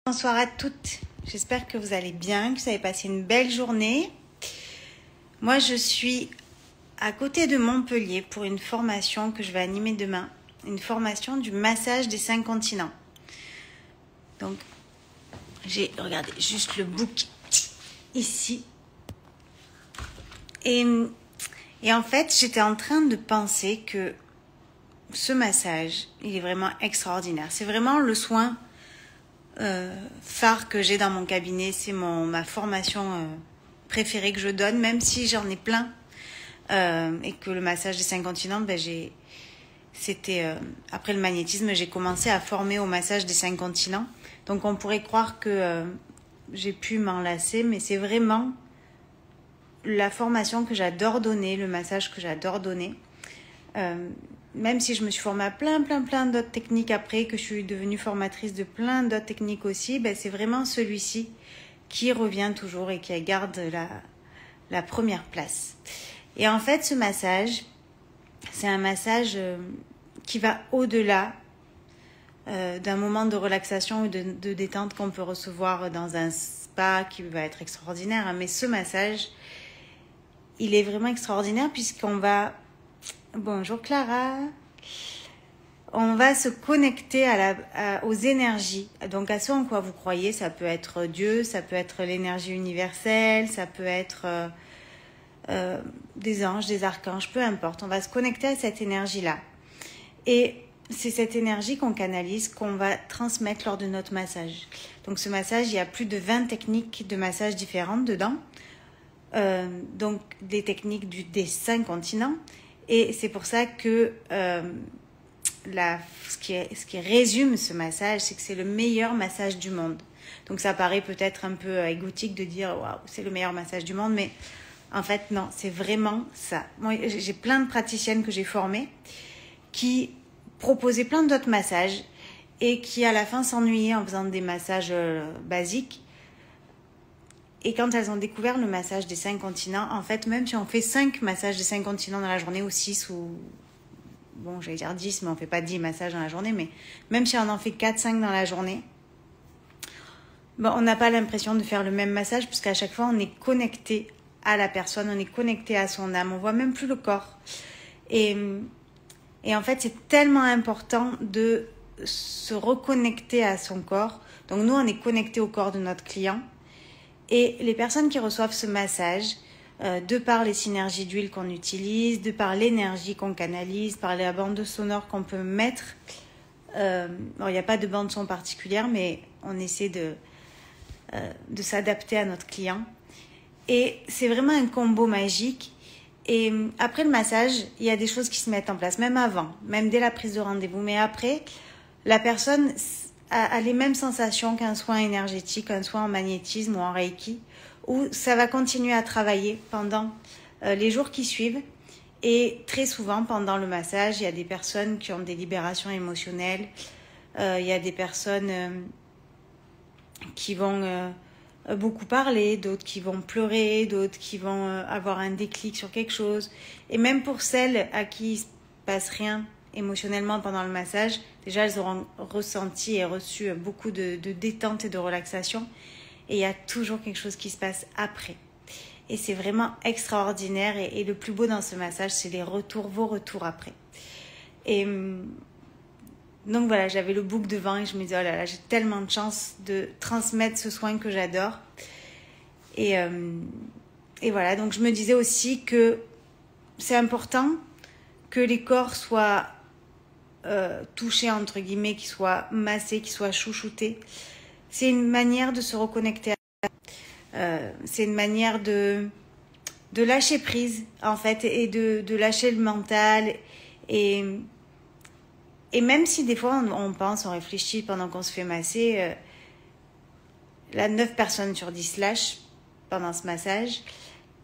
Bonsoir à toutes, j'espère que vous allez bien, que vous avez passé une belle journée. Moi je suis à côté de Montpellier pour une formation que je vais animer demain, une formation du massage des 5 continents. Donc j'ai regardé juste le book ici et en fait j'étais en train de penser que ce massage il est vraiment extraordinaire, c'est vraiment le soin phare que j'ai dans mon cabinet, c'est ma formation préférée que je donne, même si j'en ai plein et que le massage des 5 continents, c'était après le magnétisme, j'ai commencé à former au massage des 5 continents. Donc on pourrait croire que j'ai pu m'en lasser, mais c'est vraiment la formation que j'adore donner, le massage que j'adore donner. Même si je me suis formée à plein d'autres techniques après, que je suis devenue formatrice de plein d'autres techniques aussi, c'est vraiment celui-ci qui revient toujours et qui garde la première place. Et en fait, ce massage, c'est un massage qui va au-delà d'un moment de relaxation ou de détente qu'on peut recevoir dans un spa qui va être extraordinaire. Mais ce massage, il est vraiment extraordinaire puisqu'on va... Bonjour Clara. On va se connecter aux énergies, donc à ce en quoi vous croyez. Ça peut être Dieu, ça peut être l'énergie universelle, ça peut être des anges, des archanges, peu importe. On va se connecter à cette énergie-là. Et c'est cette énergie qu'on canalise, qu'on va transmettre lors de notre massage. Donc ce massage, il y a plus de 20 techniques de massage différentes dedans. Donc des techniques des 5 continents. Et c'est pour ça que ce qui résume ce massage, c'est que c'est le meilleur massage du monde. Donc ça paraît peut-être un peu égotique de dire waouh, c'est le meilleur massage du monde, mais en fait non, c'est vraiment ça. Moi, j'ai plein de praticiennes que j'ai formées qui proposaient plein d'autres massages et qui à la fin s'ennuyaient en faisant des massages basiques. Et quand elles ont découvert le massage des 5 continents, en fait, même si on fait 5 massages des 5 continents dans la journée, ou 6, ou... Bon, j'allais dire 10, mais on ne fait pas 10 massages dans la journée, mais même si on en fait 4, 5 dans la journée, on n'a pas l'impression de faire le même massage, puisqu'à chaque fois, on est connecté à la personne, on est connecté à son âme, on ne voit même plus le corps. Et en fait, c'est tellement important de se reconnecter à son corps. Donc nous, on est connecté au corps de notre client. Et les personnes qui reçoivent ce massage, de par les synergies d'huile qu'on utilise, de par l'énergie qu'on canalise, par la bande sonore qu'on peut mettre, il n'y a pas de bande son particulière, mais on essaie de s'adapter à notre client. Et c'est vraiment un combo magique. Et après le massage, il y a des choses qui se mettent en place, même avant, même dès la prise de rendez-vous. Mais après, la personne a les mêmes sensations qu'un soin énergétique, un soin en magnétisme ou en reiki, où ça va continuer à travailler pendant les jours qui suivent. Et très souvent, pendant le massage, il y a des personnes qui ont des libérations émotionnelles, il y a des personnes qui vont beaucoup parler, d'autres qui vont pleurer, d'autres qui vont avoir un déclic sur quelque chose. Et même pour celles à qui il ne se passe rien émotionnellement pendant le massage, déjà elles auront ressenti et reçu beaucoup de détente et de relaxation. Et il y a toujours quelque chose qui se passe après. Et c'est vraiment extraordinaire. Et le plus beau dans ce massage, c'est les retours, vos retours après. Et donc voilà, j'avais le book devant et je me disais, oh là là, j'ai tellement de chance de transmettre ce soin que j'adore. Et voilà, donc je me disais aussi que c'est important que les corps soient touchés, entre guillemets, qu'ils soient massés, qu'ils soient chouchoutés. C'est une manière de se reconnecter c'est une manière de lâcher prise, en fait, et de lâcher le mental. Et même si des fois on pense, on réfléchit pendant qu'on se fait masser, là 9 personnes sur 10 lâchent pendant ce massage.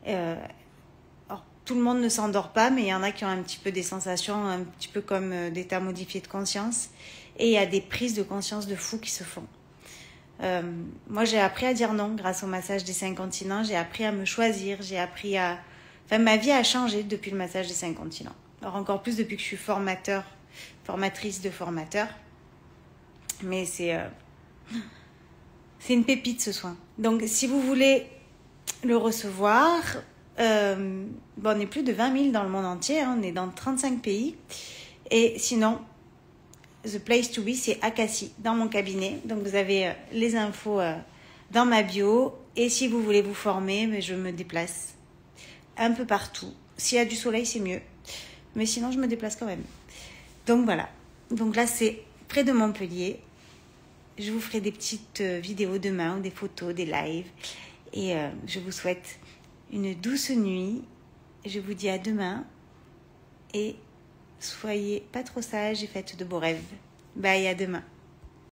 Alors, tout le monde ne s'endort pas, mais il y en a qui ont un petit peu des sensations, un petit peu comme d'état modifié de conscience. Et il y a des prises de conscience de fou qui se font. Moi, j'ai appris à dire non grâce au massage des 5 continents. J'ai appris à me choisir. J'ai appris à... Enfin, ma vie a changé depuis le massage des 5 continents. Alors, encore plus depuis que je suis formatrice de formateurs. Mais C'est une pépite ce soin. Donc si vous voulez le recevoir, on est plus de 20 000 dans le monde entier, hein, on est dans 35 pays. Et sinon, the place to be, c'est Akassi, dans mon cabinet. Donc vous avez les infos dans ma bio. Et si vous voulez vous former, mais je me déplace un peu partout. S'il y a du soleil, c'est mieux. Mais sinon, je me déplace quand même. Donc voilà. Donc là, c'est près de Montpellier. Je vous ferai des petites vidéos demain, ou des photos, des lives. Et je vous souhaite une douce nuit. Je vous dis à demain. Et soyez pas trop sages et faites de beaux rêves. Bye, à demain.